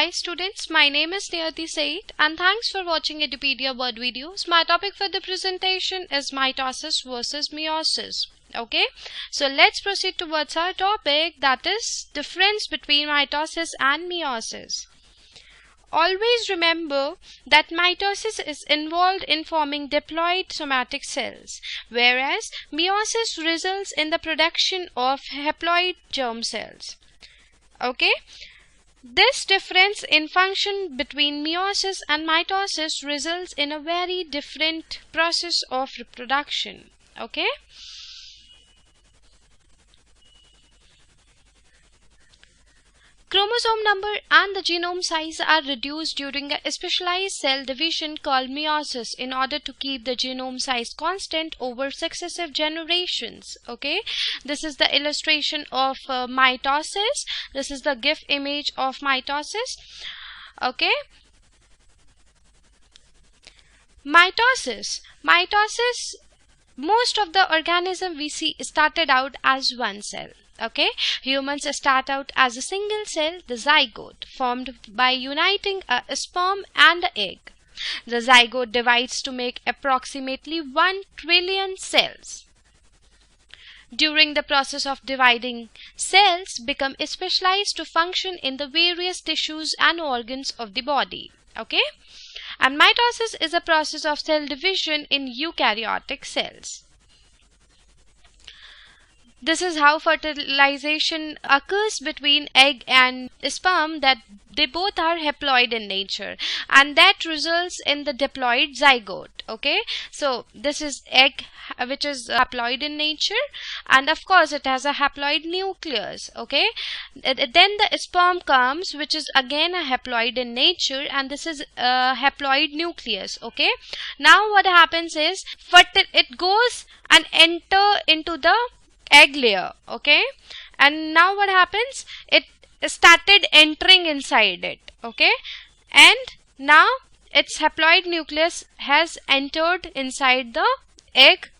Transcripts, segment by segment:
Hi students, my name is Niyati Said and thanks for watching Edupedia word videos. My topic for the presentation is mitosis versus meiosis. Okay, so let's proceed towards our topic, that is difference between mitosis and meiosis. Always remember that mitosis is involved in forming diploid somatic cells, whereas meiosis results in the production of haploid germ cells. Okay, this difference in function between meiosis and mitosis results in a very different process of reproduction. Okay, chromosome number and the genome size are reduced during a specialized cell division called meiosis in order to keep the genome size constant over successive generations. Okay, this is the illustration of mitosis. This is the GIF image of mitosis. Okay, mitosis, most of the organism we see started out as one cell. Okay, humans start out as a single cell, the zygote, formed by uniting a sperm and an egg. The zygote divides to make approximately 1 trillion cells. During the process of dividing, cells become specialized to function in the various tissues and organs of the body. Okay, and mitosis is a process of cell division in eukaryotic cells. This is how fertilization occurs between egg and sperm, that they both are haploid in nature, and that results in the diploid zygote. Okay, so this is egg which is haploid in nature, and of course it has a haploid nucleus. Okay, then the sperm comes, which is again a haploid in nature, and this is a haploid nucleus. Okay, now what happens is it goes and enter into the egg layer. Okay, and now what happens, it started entering inside it. Okay, and now its haploid nucleus has entered inside the egg,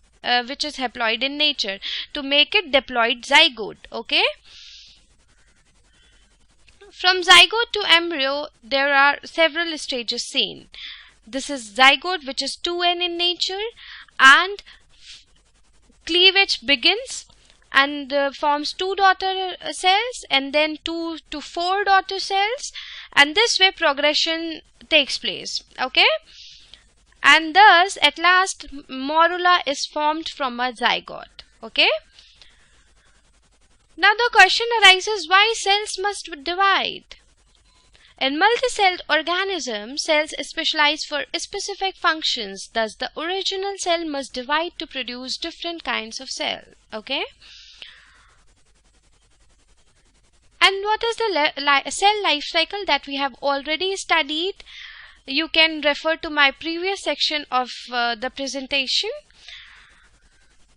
which is haploid in nature, to make it diploid zygote. Okay, from zygote to embryo there are several stages seen. This is zygote, which is 2n in nature, and cleavage begins and forms 2 daughter cells and then 2 to 4 daughter cells, and this way progression takes place. Okay, and thus at last morula is formed from a zygote. Okay, now the question arises, why cells must divide? In multi-celled organisms, cells specialize for specific functions. Thus the original cell must divide to produce different kinds of cell. Okay, and what is the cell life cycle that we have already studied? You can refer to my previous section of the presentation.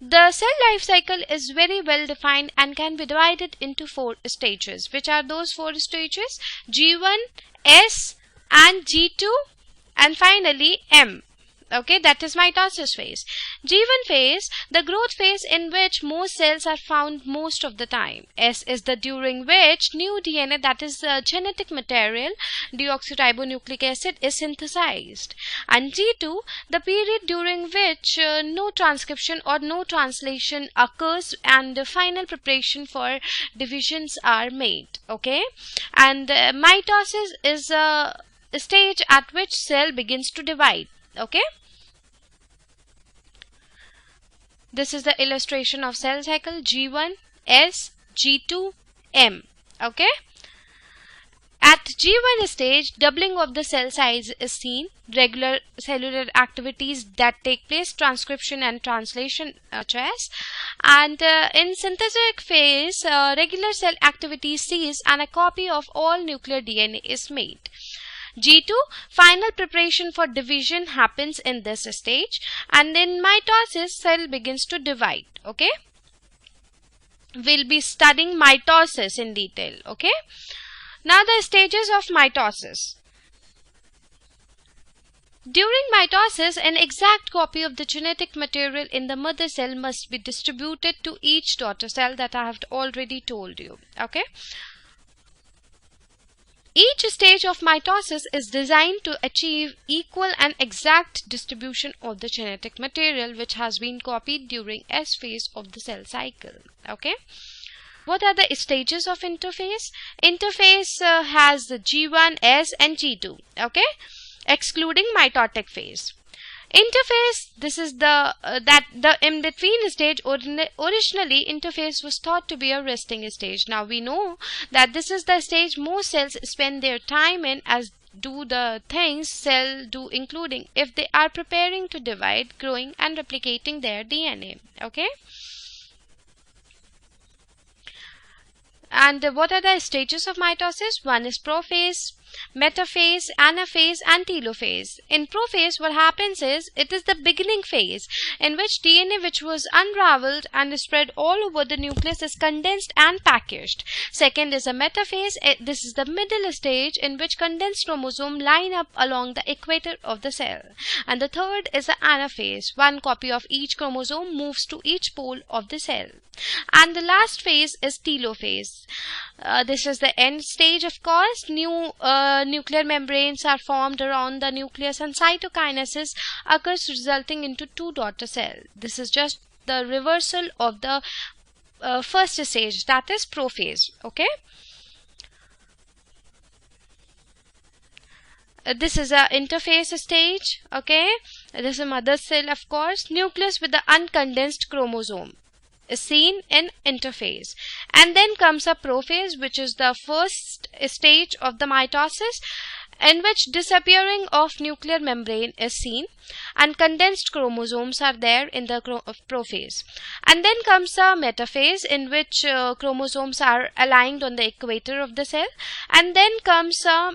The cell life cycle is very well defined and can be divided into 4 stages. Which are those 4 stages? G1, S, and G2, and finally M. Okay, that is mitosis phase. G1 phase, the growth phase in which most cells are found most of the time. S is the during which new DNA, that is genetic material, deoxyribonucleic acid, is synthesized. And G2, the period during which no transcription or no translation occurs and the final preparation for divisions are made. Okay, and mitosis is a stage at which cell begins to divide. Okay, this is the illustration of cell cycle: G1, S, G2, M. Okay, at G1 stage, doubling of the cell size is seen. Regular cellular activities that take place, transcription and translation, and in synthetic phase, regular cell activity cease and a copy of all nuclear DNA is made. G2, final preparation for division happens in this stage, and in mitosis cell begins to divide. Okay, we'll be studying mitosis in detail. Okay, now the stages of mitosis. During mitosis, an exact copy of the genetic material in the mother cell must be distributed to each daughter cell, that I have already told you. Okay, Each stage of mitosis is designed to achieve equal and exact distribution of the genetic material which has been copied during S phase of the cell cycle. Okay. What are the stages of interphase? Interphase has the G1, S and G2. Okay. Excluding mitotic phase. Interphase, this is the in-between stage. Originally, interphase was thought to be a resting stage. Now we know that this is the stage most cells spend their time in, as do the things cell do, including if they are preparing to divide, growing and replicating their DNA. Okay. And what are the stages of mitosis? One is prophase, metaphase, anaphase and telophase. In prophase, what happens is, it is the beginning phase in which DNA which was unraveled and spread all over the nucleus is condensed and packaged. Second is a metaphase. This is the middle stage in which condensed chromosomes line up along the equator of the cell. And the third is the anaphase. One copy of each chromosome moves to each pole of the cell. And the last phase is telophase. This is the end stage, of course. New nuclear membranes are formed around the nucleus and cytokinesis occurs, resulting into two daughter cells. This is just the reversal of the first stage, that is prophase. Okay. This is a interphase stage. Okay. This is a mother cell, of course. Nucleus with the uncondensed chromosome is seen in interphase. And then comes a prophase, which is the first stage of the mitosis, in which disappearing of nuclear membrane is seen and condensed chromosomes are there in the prophase. And then comes a metaphase, in which chromosomes are aligned on the equator of the cell. And then comes a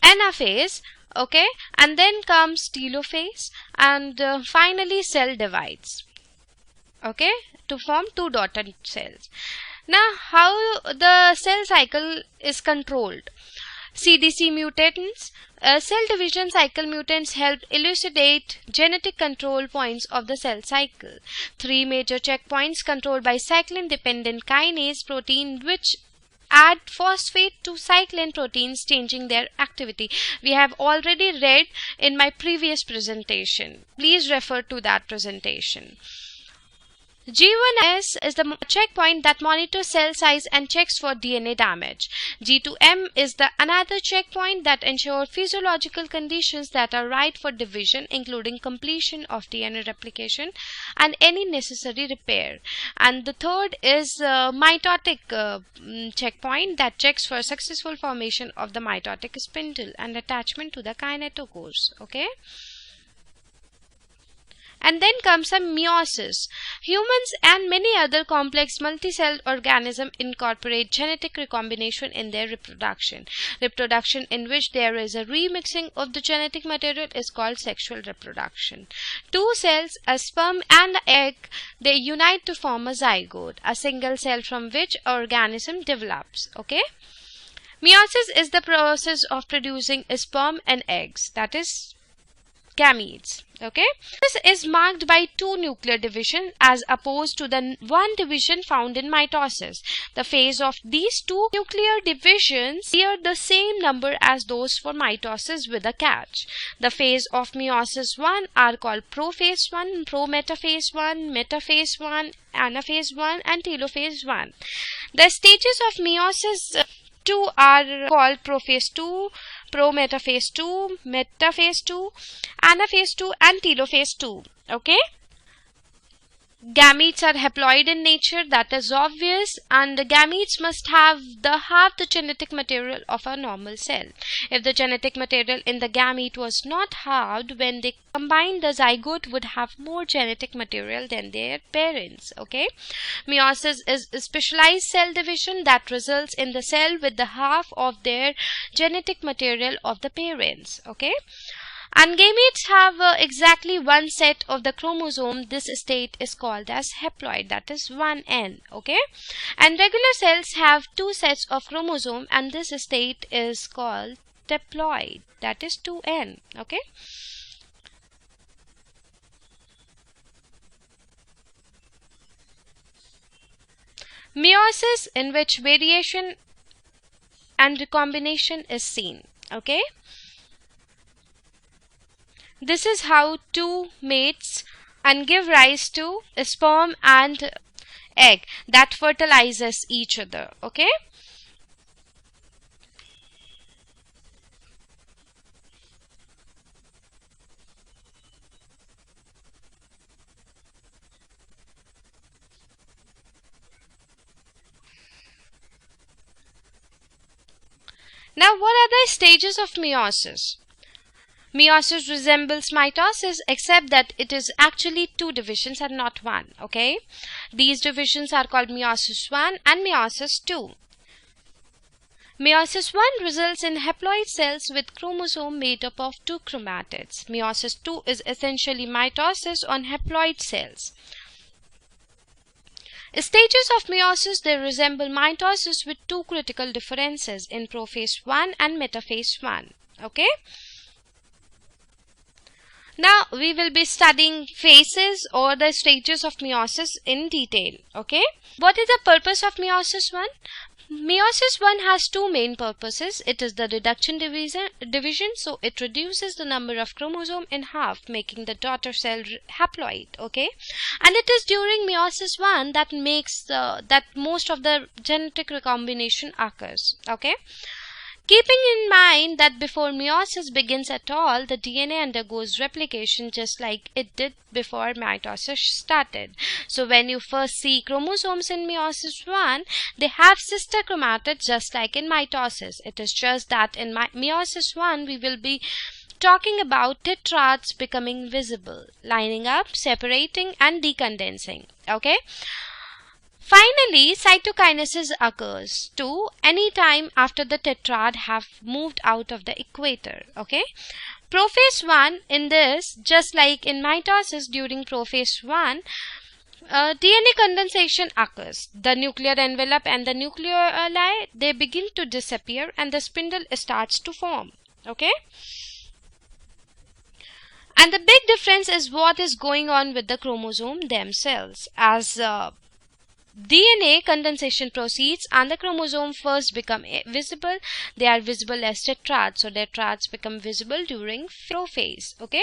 anaphase. Okay, and then comes telophase, and finally cell divides. Okay, to form two daughter cells. Now, how the cell cycle is controlled? CDC mutants. Cell division cycle mutants help elucidate genetic control points of the cell cycle. Three major checkpoints controlled by cyclin-dependent kinase protein, which add phosphate to cyclin proteins, changing their activity. We have already read in my previous presentation. Please refer to that presentation. G1S is the checkpoint that monitors cell size and checks for DNA damage. G2M is the another checkpoint that ensures physiological conditions that are right for division, including completion of DNA replication and any necessary repair. And the third is mitotic checkpoint that checks for successful formation of the mitotic spindle and attachment to the kinetochores. Okay. And then comes a meiosis. Humans and many other complex multicelled organisms incorporate genetic recombination in their reproduction. Reproduction in which there is a remixing of the genetic material is called sexual reproduction. Two cells, a sperm and an egg, they unite to form a zygote, a single cell from which organism develops. Okay. Meiosis is the process of producing a sperm and eggs, that is gametes. Okay, this is marked by two nuclear divisions as opposed to the one division found in mitosis. The phase of these two nuclear divisions bear the same number as those for mitosis, with a catch. The phase of meiosis I are called prophase I, prometaphase I, metaphase I, anaphase I and telophase I. The stages of meiosis II are called prophase II, prometaphase II, metaphase II, anaphase II and telophase II. Okay. Gametes are haploid in nature, that is obvious, and the gametes must have half the genetic material of a normal cell. If the genetic material in the gamete was not halved, when they combined, the zygote would have more genetic material than their parents. Okay. Meiosis is a specialized cell division that results in the cell with the half of their genetic material of the parents. Okay. And gametes have exactly one set of the chromosome. This state is called as haploid, that is 1n. Okay. And regular cells have two sets of chromosome, and this state is called diploid, that is 2n. Okay. Meiosis, in which variation and recombination is seen. Okay, this is how two mates and give rise to a sperm and egg that fertilizes each other. Okay, now what are the stages of meiosis? Meiosis resembles mitosis except that it is actually two divisions and not one. Okay, these divisions are called Meiosis I and Meiosis II. Meiosis I results in haploid cells with chromosome made up of two chromatids. Meiosis II is essentially mitosis on haploid cells. Stages of meiosis, they resemble mitosis with two critical differences in prophase I and metaphase I. Okay. Now we will be studying phases or the stages of meiosis in detail. Okay. What is the purpose of Meiosis I? Meiosis I has two main purposes. It is the reduction division, so it reduces the number of chromosome in half, making the daughter cell haploid. Okay, and it is during Meiosis I that makes that most of the genetic recombination occurs. Okay. Keeping in mind that before meiosis begins at all, the DNA undergoes replication just like it did before mitosis started. So when you first see chromosomes in Meiosis I, they have sister chromatids just like in mitosis. It is just that in Meiosis I, we will be talking about tetrads becoming visible, lining up, separating and decondensing. Okay. Finally, cytokinesis occurs too any time after the tetrad have moved out of the equator. Okay, prophase I in this, just like in mitosis during prophase I, DNA condensation occurs. The nuclear envelope and the nucleoli, they begin to disappear and the spindle starts to form. Okay. And the big difference is what is going on with the chromosome themselves. As DNA condensation proceeds and the chromosome first become visible, they are visible as tetrads. So tetrads become visible during prophase. Okay,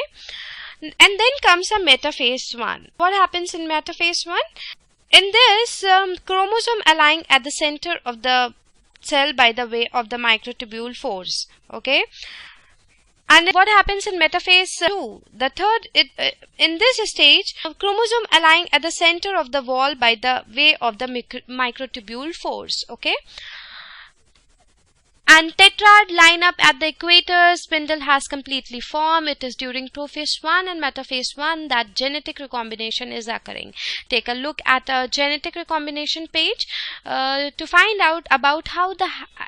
and then comes a metaphase I. What happens in metaphase I? In this, chromosome align at the center of the cell by the way of the microtubule force. Okay. And what happens in metaphase II? The third, in this stage, chromosome align at the center of the wall by the way of the microtubule force. Okay. And tetrad line up at the equator, spindle has completely formed. It is during prophase I and metaphase I that genetic recombination is occurring. Take a look at a genetic recombination page to find out about how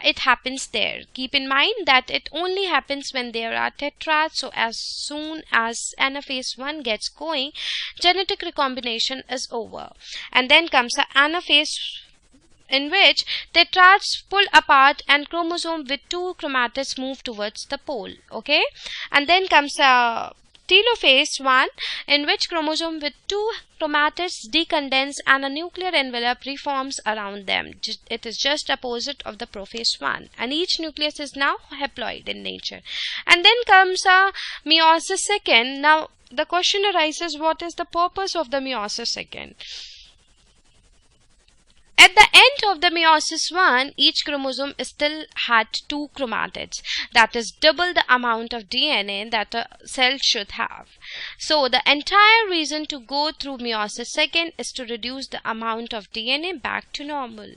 it happens there. Keep in mind that it only happens when there are tetrads, so as soon as anaphase I gets going, genetic recombination is over. And then comes the anaphase, in which tetrads pull apart and chromosome with two chromatids move towards the pole. Okay, and then comes a telophase I, in which chromosome with two chromatids decondense and a nuclear envelope reforms around them. It is just opposite of the prophase I, and each nucleus is now haploid in nature. And then comes a Meiosis II. Now the question arises, what is the purpose of the Meiosis II? At the end of the Meiosis I, each chromosome still had two chromatids. That is double the amount of DNA that a cell should have. So the entire reason to go through Meiosis II is to reduce the amount of DNA back to normal.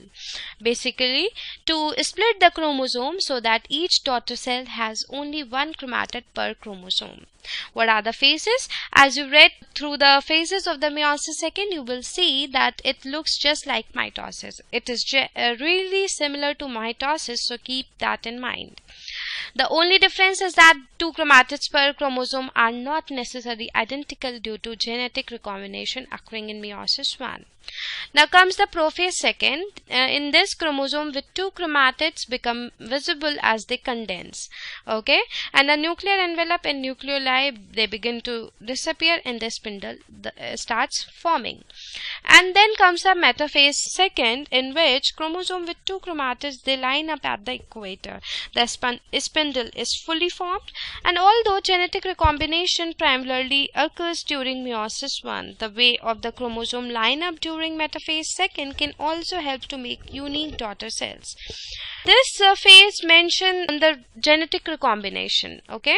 Basically, to split the chromosome so that each daughter cell has only one chromatid per chromosome. What are the phases? As you read through the phases of the Meiosis II, you will see that it looks just like mitosis. It is really similar to mitosis, so keep that in mind. The only difference is that two chromatids per chromosome are not necessarily identical due to genetic recombination occurring in Meiosis I. Now comes the prophase second. In this, chromosome with two chromatids become visible as they condense. Okay, and the nuclear envelope and nucleoli, they begin to disappear and the spindle starts forming. And then comes the metaphase second, in which chromosome with two chromatids, they line up at the equator. The spindle is fully formed, and although genetic recombination primarily occurs during meiosis I, the way of the chromosome line up during metaphase second can also help to make unique daughter cells. This phase mentioned the genetic recombination. Okay.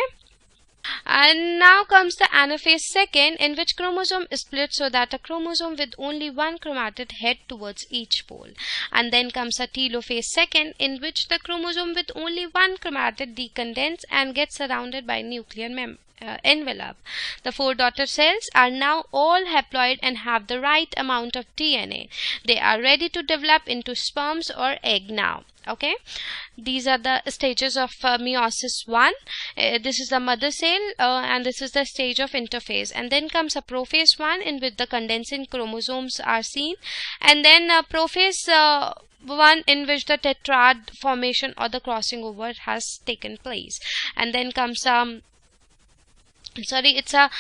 And now comes the anaphase second, in which chromosome is split so that a chromosome with only one chromatid head towards each pole. And then comes a telophase second, in which the chromosome with only one chromatid decondense and gets surrounded by nuclear envelope. The four daughter cells are now all haploid and have the right amount of DNA. They are ready to develop into sperms or egg now. Okay, these are the stages of meiosis I. This is the mother cell, and this is the stage of interphase. And then comes a prophase I, in which the condensing chromosomes are seen, and then prophase one, in which the tetrad formation or the crossing over has taken place. And then comes it's a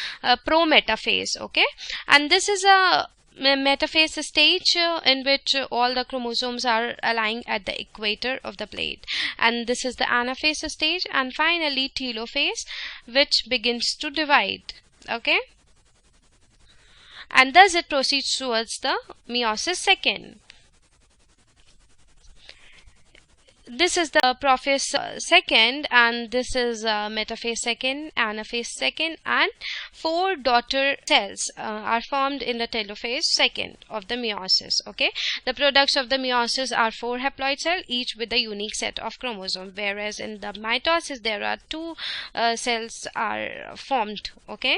pro-metaphase. Okay, and this is a metaphase stage in which all the chromosomes are aligning at the equator of the plate, and this is the anaphase stage, and finally telophase, which begins to divide. Okay, and thus it proceeds towards the meiosis second. This is the prophase second, and this is metaphase second, anaphase second, and four daughter cells are formed in the telophase second of the meiosis. Okay, the products of the meiosis are four haploid cells, each with a unique set of chromosomes, whereas in the mitosis there are two cells are formed. Okay,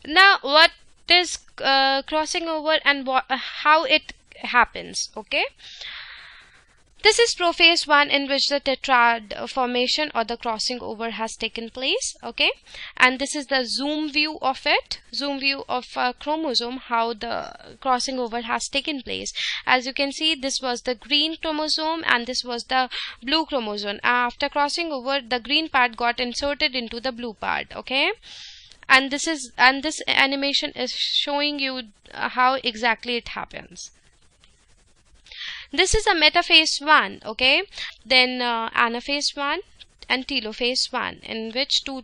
now what is crossing over and how it happens? Okay, this is prophase I, in which the tetrad formation or the crossing over has taken place. Okay, and this is the zoom view of it, zoom view of a chromosome, how the crossing over has taken place. As you can see, this was the green chromosome and this was the blue chromosome. After crossing over, the green part got inserted into the blue part. Okay, and this animation is showing you how exactly it happens. This is a metaphase I. Okay, then anaphase I and telophase I, in which two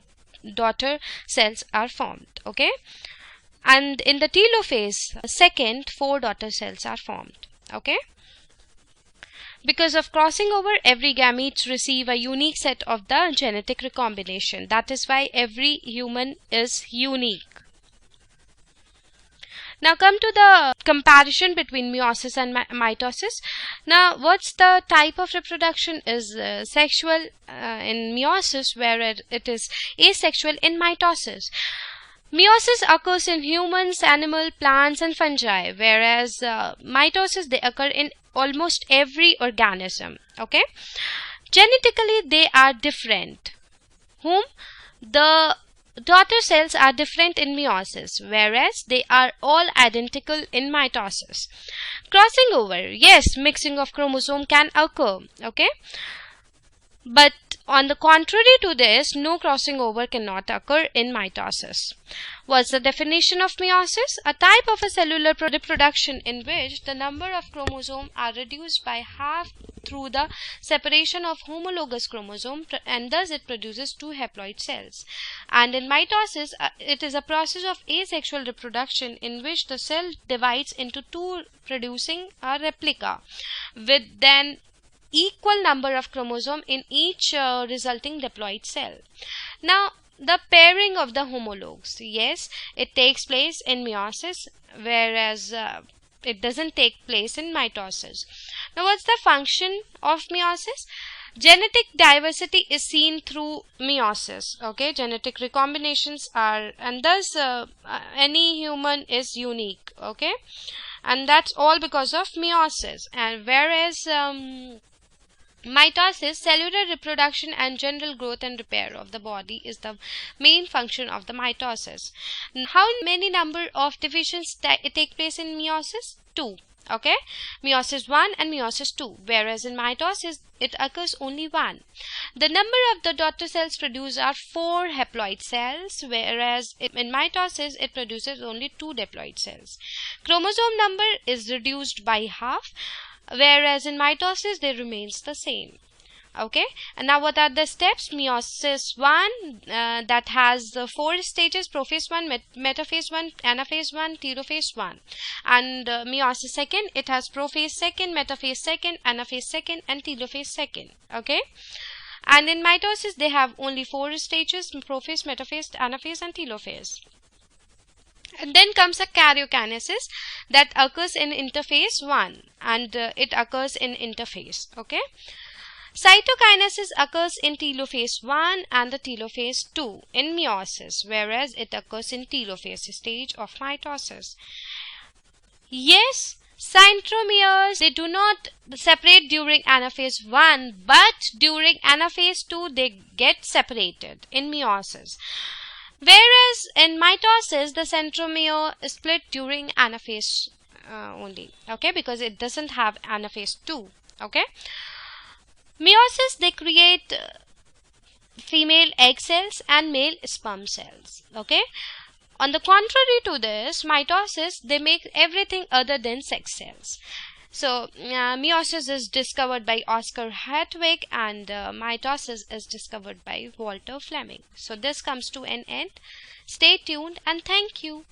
daughter cells are formed. Okay, and in the telophase second, four daughter cells are formed. Okay, because of crossing over, every gametes receive a unique set of the genetic recombination. That is why every human is unique. Now come to the comparison between meiosis and mitosis. Now what's the type of reproduction is sexual in meiosis, where it is asexual in mitosis. Meiosis occurs in humans, animal, plants and fungi, whereas mitosis, they occur in almost every organism. Okay, genetically they are different. The daughter cells are different in meiosis, whereas they are all identical in mitosis. Crossing over, yes, mixing of chromosome can occur. Okay, but on the contrary to this, no crossing over cannot occur in mitosis. What's the definition of meiosis? A type of a cellular reproduction in which the number of chromosomes are reduced by half through the separation of homologous chromosome, and thus it produces two haploid cells. And in mitosis, it is a process of asexual reproduction in which the cell divides into two, producing a replica with then equal number of chromosome in each resulting diploid cell. Now the pairing of the homologues, yes, it takes place in meiosis, whereas it doesn't take place in mitosis. Now what's the function of meiosis? Genetic diversity is seen through meiosis. Okay, genetic recombinations are, and thus any human is unique. Okay, and that's all because of meiosis. And whereas Mitosis, cellular reproduction and general growth and repair of the body is the main function of the mitosis. How many number of divisions take place in meiosis? 2. Okay, Meiosis I and Meiosis II, whereas in mitosis it occurs only 1. The number of the daughter cells produced are 4 haploid cells, whereas in mitosis it produces only 2 diploid cells. Chromosome number is reduced by half, whereas in mitosis they remains the same. Okay, and now what are the steps? Meiosis I, that has 4 stages: prophase 1, metaphase 1, anaphase 1, telophase 1. And Meiosis II, it has prophase 2nd, metaphase 2nd, anaphase 2nd, and telophase 2nd. Okay, and in mitosis they have only 4 stages: prophase, metaphase, anaphase, and telophase. And then comes a karyokinesis that occurs in interphase 1, and it occurs in interphase. Okay, cytokinesis occurs in telophase 1 and the telophase 2 in meiosis, whereas it occurs in telophase stage of mitosis. Yes, centromeres, they do not separate during anaphase 1, but during anaphase 2 they get separated in meiosis. Whereas in mitosis the centromere is split during anaphase only. Okay, because it doesn't have anaphase 2. Okay, meiosis, they create female egg cells and male sperm cells. Okay, on the contrary to this, mitosis, they make everything other than sex cells. So meiosis is discovered by Oscar Hartwig and mitosis is discovered by Walter Fleming. So this comes to an end. Stay tuned and thank you.